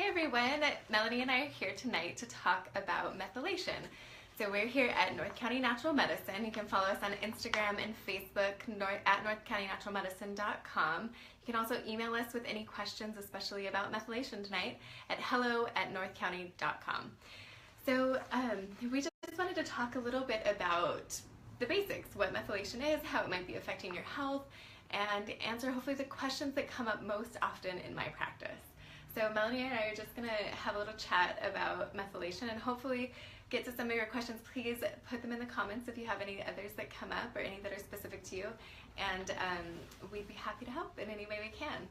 Hey everyone, Melanie and I are here tonight to talk about methylation. So we're here at North County Natural Medicine. You can follow us on Instagram and Facebook at northcountynaturalmedicine.com. You can also email us with any questions, especially about methylation tonight, at hello@northcounty.com. So we just wanted to talk a little bit about the basics, what methylation is, how it might be affecting your health, and answer hopefully the questions that come up most often in my practice. So Melanie and I are just going to have a little chat about methylation and hopefully get to some of your questions. Please put them in the comments if you have any others that come up or any that are specific to you, and we'd be happy to help in any way we can.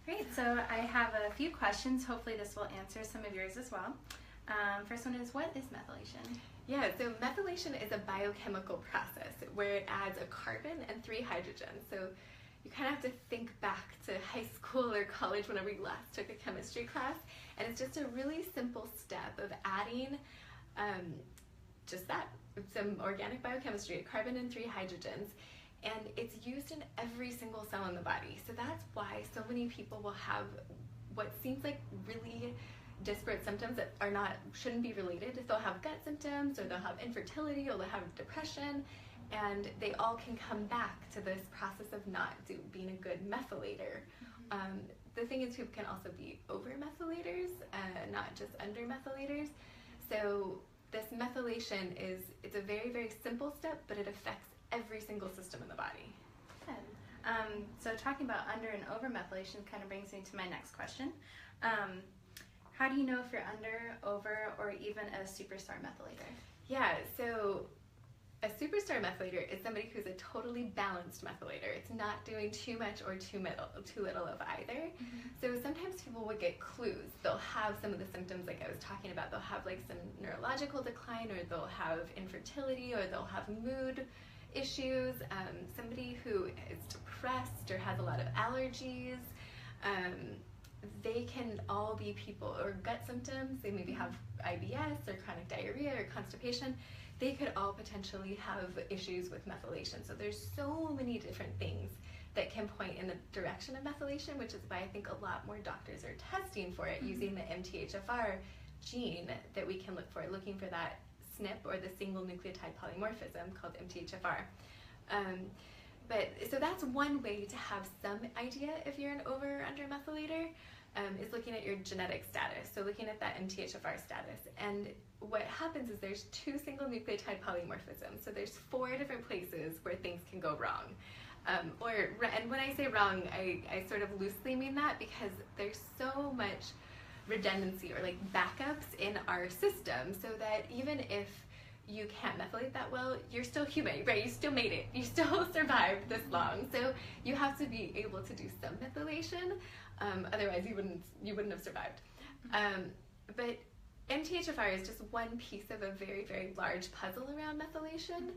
Great, so I have a few questions. Hopefully this will answer some of yours as well. First one is, what is methylation? Yeah, so methylation is a biochemical process where it adds a carbon and 3 hydrogens. So you kind of have to think back to high school or college whenever you last took a chemistry class, and it's just a really simple step of adding just that, some organic biochemistry, a carbon and 3 hydrogens, and it's used in every single cell in the body. So that's why so many people will have what seems like really disparate symptoms that shouldn't be related. They'll have gut symptoms, or they'll have infertility, or they'll have depression, and they all can come back to this process of not being a good methylator. The thing is, people can also be over-methylators, not just under-methylators. So this methylation it's a very, very simple step, but it affects every single system in the body. Good. So talking about under and over methylation kind of brings me to my next question. How do you know if you're under, over, or even a superstar methylator? Yeah, so a superstar methylator is somebody who's a totally balanced methylator. It's not doing too much or too little of either. So sometimes people would get clues. They'll have some of the symptoms like I was talking about. They'll have like some neurological decline, or they'll have infertility, or they'll have mood issues. Somebody who is depressed or has a lot of allergies. They can all be people, or gut symptoms. They maybe have IBS or chronic diarrhea or constipation. They could all potentially have issues with methylation. So there's so many different things that can point in the direction of methylation, which is why I think a lot more doctors are testing for it using the MTHFR gene that we can look for, looking for that SNP, or the single nucleotide polymorphism called MTHFR. So that's one way to have some idea if you're an over or under methylator, is looking at your genetic status. So looking at that MTHFR status. And what happens is there's 2 single nucleotide polymorphisms. So there's 4 different places where things can go wrong. And when I say wrong, I sort of loosely mean that because there's so much redundancy or like backups in our system, so that even if you can't methylate that well, you're still human, right? You still made it. You still survived this long. So you have to be able to do some methylation. Otherwise, you wouldn't have survived. But MTHFR is just one piece of a very, very large puzzle around methylation.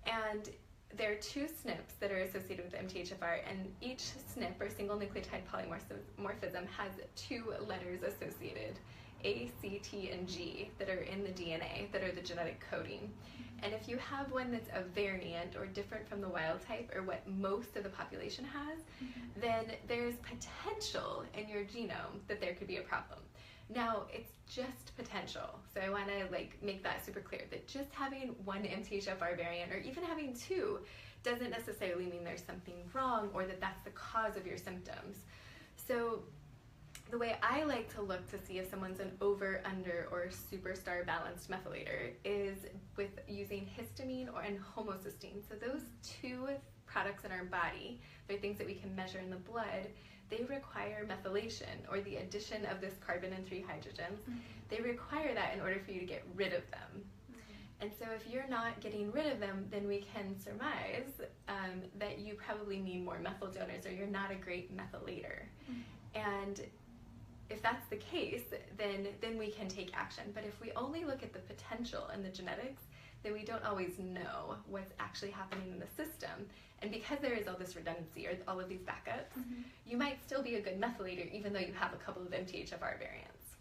And there are 2 SNPs that are associated with MTHFR, and each SNP, or single nucleotide polymorphism, has 2 letters associated, A, C, T, and G, that are in the DNA, that are the genetic coding. And if you have one that's a variant or different from the wild type, or what most of the population has, then there's potential in your genome that there could be a problem. Now, it's just potential. So I want to make that super clear, that just having one MTHFR variant, or even having 2, doesn't necessarily mean there's something wrong, or that that's the cause of your symptoms. So the way I like to look to see if someone's an over, under, or superstar balanced methylator is with using histamine and homocysteine. So those 2 products in our body, they're things that we can measure in the blood. They require methylation, or the addition of this carbon and 3 hydrogens. They require that in order for you to get rid of them. And so if you're not getting rid of them, then we can surmise that you probably need more methyl donors, or you're not a great methylator. And if that's the case, then we can take action. But if we only look at the potential and the genetics, then we don't always know what's actually happening in the system. And because there is all this redundancy, or all of these backups, you might still be a good methylator even though you have a couple of MTHFR variants.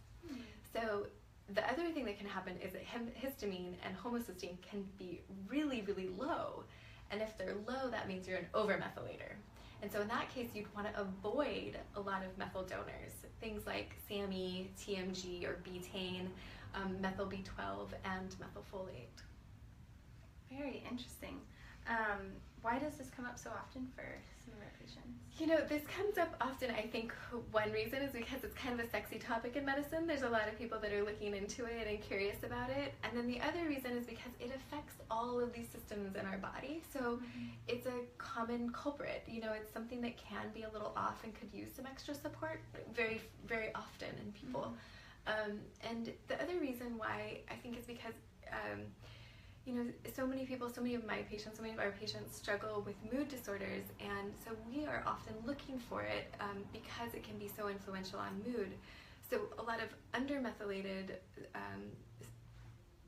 So the other thing that can happen is that histamine and homocysteine can be really, really low. And if they're low, that means you're an over-methylator. And so in that case, you'd want to avoid a lot of methyl donors, things like SAMe, TMG, or betaine, methyl B12, and methylfolate. Very interesting. Why does this come up so often for some of our patients? You know, this comes up often. I think one reason is because it's kind of a sexy topic in medicine. There's a lot of people that are looking into it and curious about it. And then the other reason is because it affects all of these systems in our body. So it's a common culprit. You know, it's something that can be a little off and could use some extra support very, very often in people. And the other reason why I think is because you know, so many people, so many of my patients, so many of our patients struggle with mood disorders, and so we are often looking for it because it can be so influential on mood. So a lot of undermethylated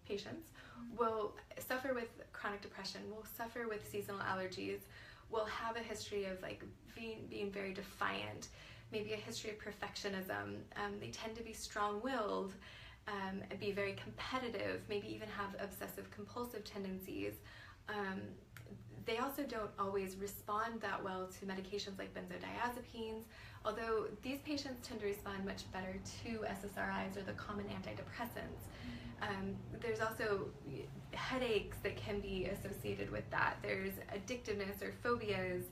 patients will suffer with chronic depression, will suffer with seasonal allergies, will have a history of like being very defiant, maybe a history of perfectionism. They tend to be strong-willed, be very competitive, maybe even have obsessive compulsive tendencies. They also don't always respond that well to medications like benzodiazepines, although these patients tend to respond much better to SSRIs or the common antidepressants. There's also headaches that can be associated with that. There's addictiveness or phobias.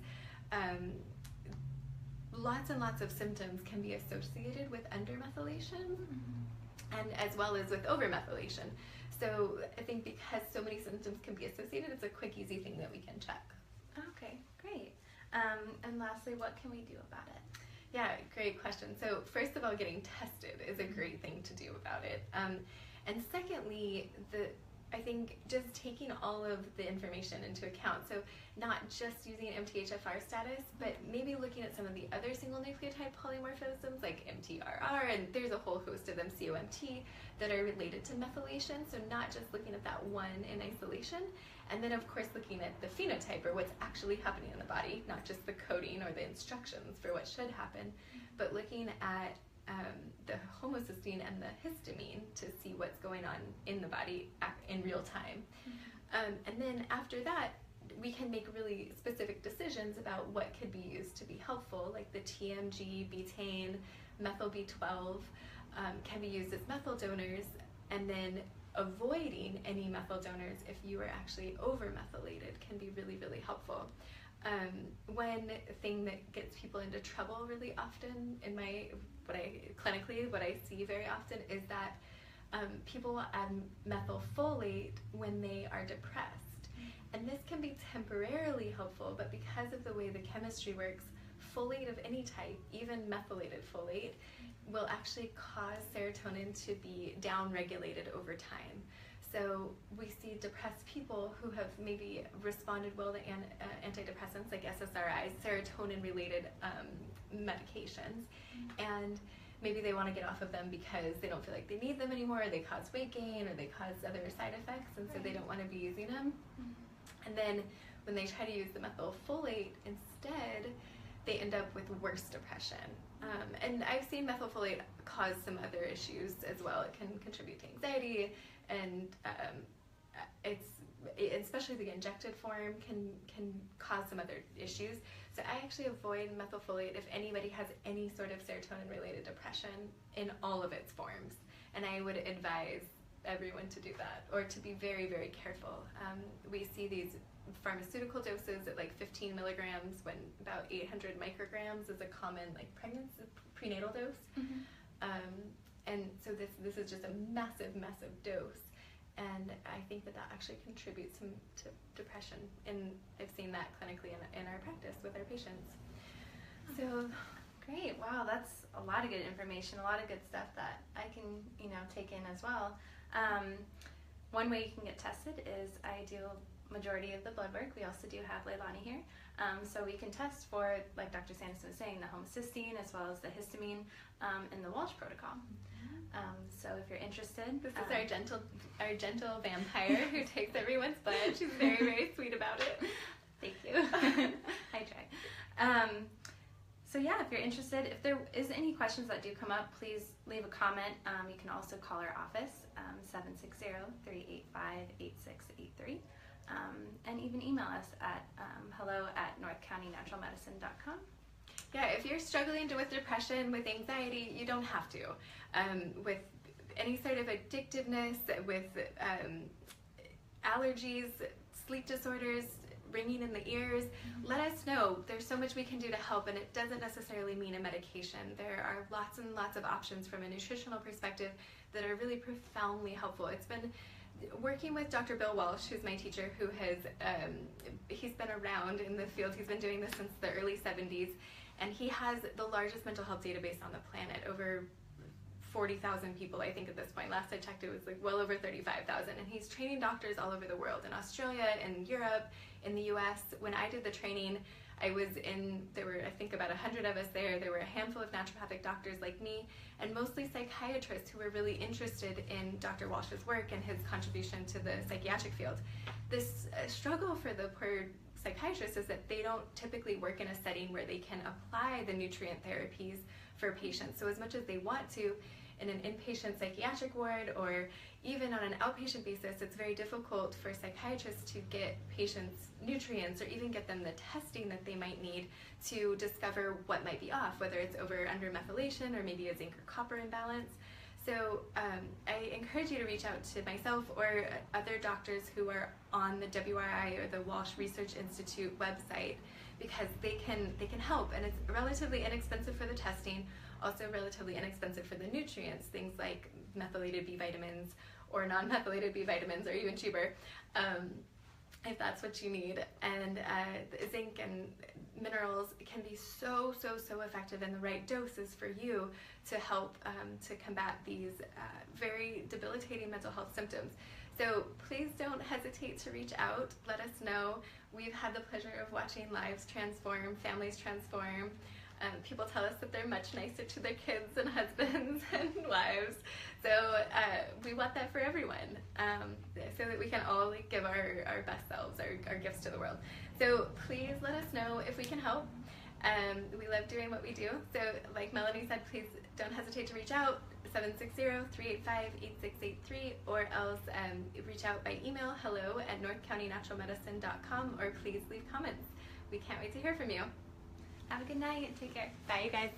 Lots and lots of symptoms can be associated with undermethylation. And as well as with overmethylation. So I think because so many symptoms can be associated, it's a quick, easy thing that we can check. Okay, great. And lastly, what can we do about it? Yeah, great question. So first of all, getting tested is a great thing to do about it. And secondly, I think just taking all of the information into account. So not just using MTHFR status, but maybe looking at some of the other single nucleotide polymorphisms like MTRR, and there's a whole host of them, COMT, that are related to methylation. So not just looking at that one in isolation. And then of course looking at the phenotype, or what's actually happening in the body, not just the coding or the instructions for what should happen, but looking at the homocysteine and the histamine to see what's going on in the body in real time. And then after that, we can make really specific decisions about what could be used to be helpful, like the TMG, betaine, methyl B12 can be used as methyl donors, and then avoiding any methyl donors if you are actually overmethylated can be really, really helpful. One thing that gets people into trouble really often in what I see very often is that people will add methylfolate when they are depressed. And this can be temporarily helpful, but because of the way the chemistry works, folate of any type, even methylated folate, will actually cause serotonin to be downregulated over time. So we see depressed people who have maybe responded well to antidepressants like SSRIs, serotonin-related medications, and maybe they want to get off of them because they don't feel like they need them anymore, or they cause weight gain, or they cause other side effects, and so they don't want to be using them. And then when they try to use the methylfolate instead, they end up with worse depression. And I've seen methylfolate cause some other issues as well. It can contribute to anxiety, and especially the injected form can cause some other issues. So I actually avoid methylfolate if anybody has any sort of serotonin-related depression in all of its forms. And I would advise everyone to do that, or to be very, very careful. We see these pharmaceutical doses at like 15 milligrams when about 800 micrograms is a common like pregnancy prenatal dose. And so this is just a massive, massive dose. And I think that actually contributes to depression. And I've seen that clinically in our practice with our patients. So great. Wow, that's a lot of good information, a lot of good stuff that I can, take in as well. One way you can get tested is I do majority of the blood work. We also do have Leilani here. So we can test for, like Dr. Sandison was saying, the homocysteine as well as the histamine in the Walsh protocol. So if you're interested, this is our gentle vampire who takes everyone's blood. She's very, very sweet about it. Thank you. I try. So yeah, if you're interested, if there is any questions that do come up, please leave a comment. You can also call our office, 760-385-8683. and even email us at hello@northcountynaturalmedicine.com. Yeah, if you're struggling with depression, with anxiety, you don't have to. With any sort of addictiveness, with allergies, sleep disorders, ringing in the ears, let us know. There's so much we can do to help, and it doesn't necessarily mean a medication. There are lots and lots of options from a nutritional perspective that are really profoundly helpful. It's been working with Dr. Bill Walsh, who's my teacher, who has, he's been around in the field. He's been doing this since the early 70s, and he has the largest mental health database on the planet, over 40,000 people, I think, at this point. Last I checked, it was like well over 35,000, and he's training doctors all over the world, in Australia, in Europe, in the US. When I did the training, there were, I think, about 100 of us there. There were a handful of naturopathic doctors like me, and mostly psychiatrists who were really interested in Dr. Walsh's work and his contribution to the psychiatric field. This struggle for the poor psychiatrists is that they don't typically work in a setting where they can apply the nutrient therapies for patients. So as much as they want to, in an inpatient psychiatric ward or even on an outpatient basis, it's very difficult for psychiatrists to get patients nutrients or even get them the testing that they might need to discover what might be off, whether it's over under methylation or maybe a zinc or copper imbalance. So I encourage you to reach out to myself or other doctors who are on the WRI or the Walsh Research Institute website, because they can help, and it's relatively inexpensive for the testing, also relatively inexpensive for the nutrients, things like methylated B vitamins or non-methylated B vitamins, or even cheaper, if that's what you need. And zinc and minerals can be so effective in the right doses for you to help to combat these very debilitating mental health symptoms. So please don't hesitate to reach out. Let us know. We've had the pleasure of watching lives transform, families transform. People tell us that they're much nicer to their kids and husbands and wives. So we want that for everyone, so that we can all give our best selves, our gifts to the world. So please let us know if we can help. We love doing what we do. So like Melanie said, please don't hesitate to reach out, 760-385-8683, or else reach out by email, hello@northcountynaturalmedicine.com, or please leave comments. We can't wait to hear from you. Have a good night. Take care. Bye, you guys.